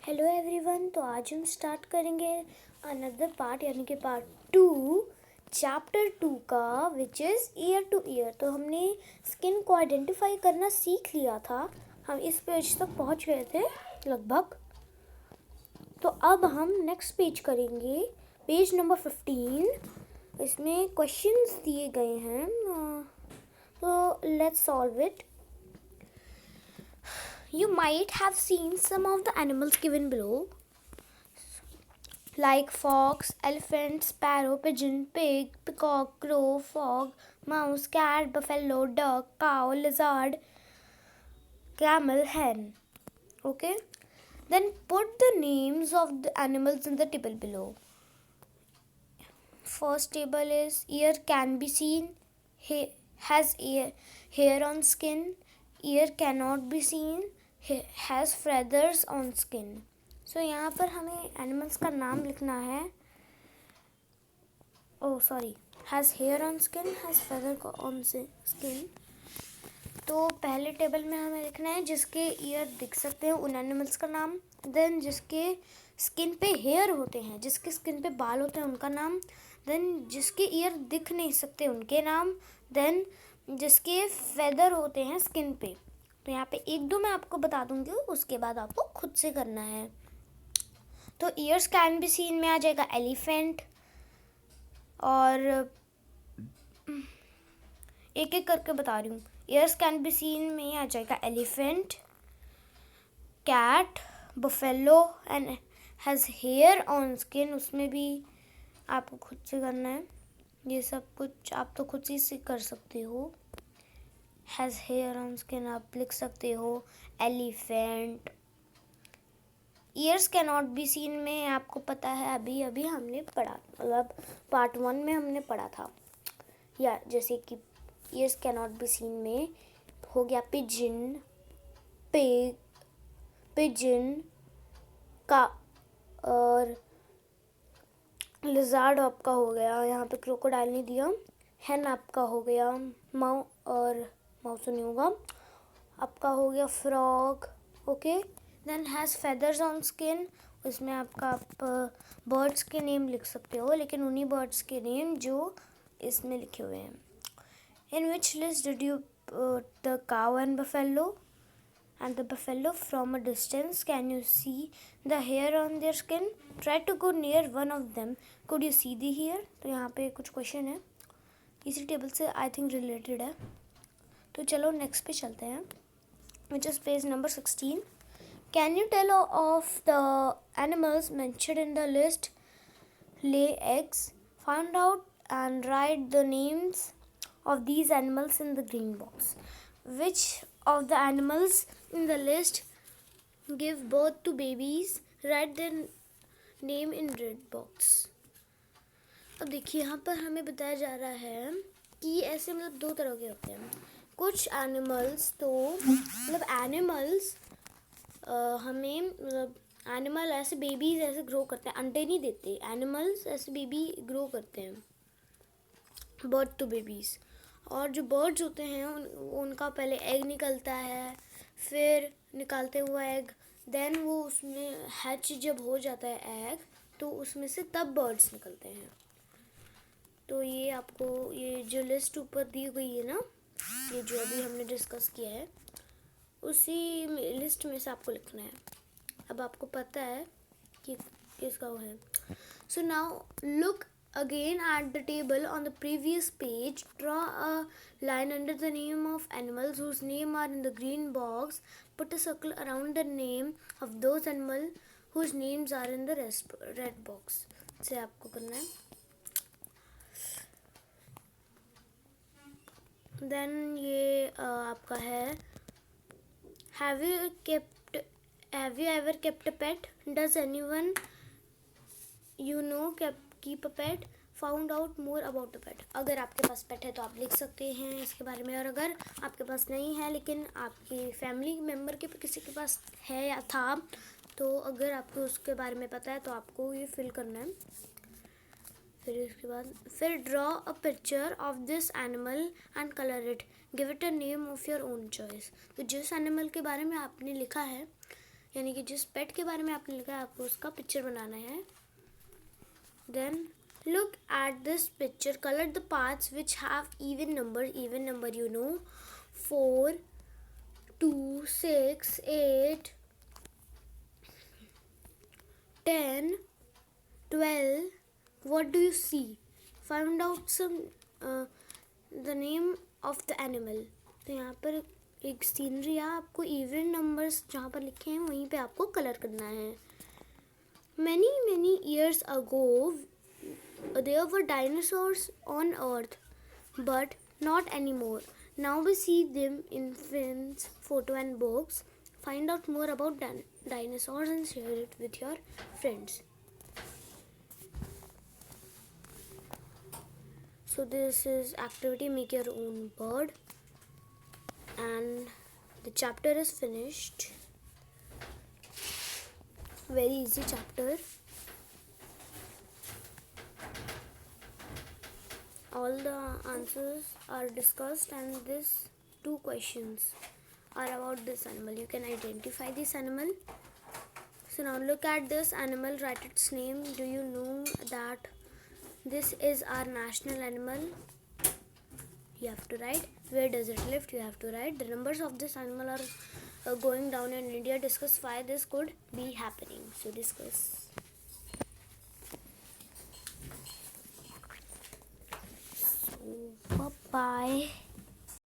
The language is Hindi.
Hello everyone. तो आज हम स्टार्ट करेंगे अनदर पार्ट यानी कि पार्ट 2 चैप्टर 2 का, which is year two year. तो हमने स्किन को आइडेंटिफाई करना सीख लिया था। हम इस पेज तक पहुंच गए थे लगभग। तो अब हम नेक्स्ट पेज करेंगे, पेज नंबर 15। इसमें क्वेश्चंस दिए गए हैं, तो let's solve it. You might have seen some of the animals given below, like fox, elephant, sparrow, pigeon, pig, peacock, crow, frog, mouse, cat, buffalo, duck, cow, lizard, camel, hen. Okay? Then put the names of the animals in the table below. First table is ear can be seen, has hair on skin. Ear cannot be seen, has feathers on skin. So यहाँ पर हमें एनिमल्स का नाम लिखना है। Has hair on skin, has feather on skin. तो पहले टेबल में हमें लिखना है जिसके ईयर दिख सकते हैं उन एनिमल्स का नाम। देन जिसके स्किन पे हेयर होते हैं, जिसके स्किन पे बाल होते हैं उनका नाम। देन जिसके ईयर दिख नहीं सकते उनके नाम। देन जिसके फेदर होते हैं स्किन पे। तो यहाँ पे एक दो मैं आपको बता दूंगी, उसके बाद आपको खुद से करना है। तो ईयर्स कैन बी सीन में आ जाएगा एलिफेंट, और एक एक करके बता रही हूँ। ईयर्स कैन बी सीन में आ जाएगा elephant, cat, buffalo and has hair on skin. उसमें भी आपको खुद से करना है। ये सब कुछ आप तो खुद से कर सकते हो। हैज़ हेयर ऑन स्किन आप लिख सकते हो elephant. Years can not be seen में आपको पता है, अभी अभी हमने पढ़ा, मतलब पार्ट 1 में हमने पढ़ा था। या जैसे कि years can not be seen में हो गया पिजन, पिग, पिजन का, और लिजार्ड आपका हो गया, यहाँ पे क्रोकोडाइल नहीं दिया। हैन आपका हो गया, माउस तो नहीं होगा, आपका हो गया frog. Okay. Then has feathers on skin, उसमें आपका आप बर्ड्स के नेम लिख सकते हो, लेकिन उन्हीं बर्ड्स के नेम जो इसमें लिखे हुए हैं। In which list did you the cow and buffalo and the buffalo from a distance? Can you see the hair on their skin? Try to go near one of them. Could you see the hair? तो यहाँ पे कुछ क्वेश्चन है, इसी टेबल से आई थिंक रिलेटेड है। तो चलो नेक्स्ट पे चलते हैं, which is page number 16. Can you tell of the animals mentioned in the list lay eggs? Find out and write the names of these animals in the green box. Which of the animals in the list give birth to babies? Write their name in red box. अब देखिए यहाँ पर हमें बताया जा रहा है कि ऐसे मतलब दो तरह के होते हैं। कुछ एनिमल्स तो मतलब एनिमल्स हमें मतलब एनिमल ऐसे बेबीज ऐसे ग्रो करते हैं, अंडे नहीं देते। एनिमल्स ऐसे बेबी ग्रो करते हैं, बर्थ टू बेबीज़। और जो बर्ड्स होते हैं उनका पहले एग निकलता है, फिर निकालते हुआ एग, देन वो उसमें हैच जब हो जाता है एग, तो उसमें से तब बर्ड्स निकलते हैं। तो ये आपको ये जो लिस्ट ऊपर दी गई है ना, ये जो अभी हमने डिस्कस किया है, उसी लिस्ट में से आपको लिखना है। अब आपको पता है कि किसका वो है। So now look again at the table on the previous page. Draw a line under the name of animals whose name are in the green box. Put a circle around the name of those animals whose names are in the red box. से आपको करना है। Then ये आपका है have you ever kept a pet? Does anyone you know keep a pet? Found out more about the pet. अगर आपके पास पेट है तो आप लिख सकते हैं इसके बारे में, और अगर आपके पास नहीं है लेकिन आपके फैमिली मेम्बर के किसी के पास है या था, तो अगर आपको उसके बारे में पता है तो आपको ये फिल करना है। फिर इसके बाद फिर draw a picture of this animal and colour it, give it a name of your own choice. तो जिस एनिमल के बारे में आपने लिखा है यानी कि जिस पेट के बारे में आपने लिखा है आपको उसका पिक्चर बनाना है. Then look at this picture. Color the parts which have even number. Even number, you know, 4, 2, 6, 8, 10, 12. What do you see? Find out some the name of the animal. तो यहाँ पर एक सीनरी है, आपको इवन नंबर्स जहाँ पर लिखे हैं वहीं पे आपको कलर करना है. Many years ago there were dinosaurs on earth, but not anymore. Now we see them in films, photo and books. Find out more about dinosaurs and share it with your friends. So this is activity make your own bird, and the chapter is finished. Very easy chapter. All the answers are discussed, and these 2 questions are about this animal. You can identify this animal. So now look at this animal, write its name. Do you know that this is our national animal? You have to write. Where does it live? You have to write. The numbers of this animal are going down in India. Discuss why this could be happening. So discuss. So bye bye.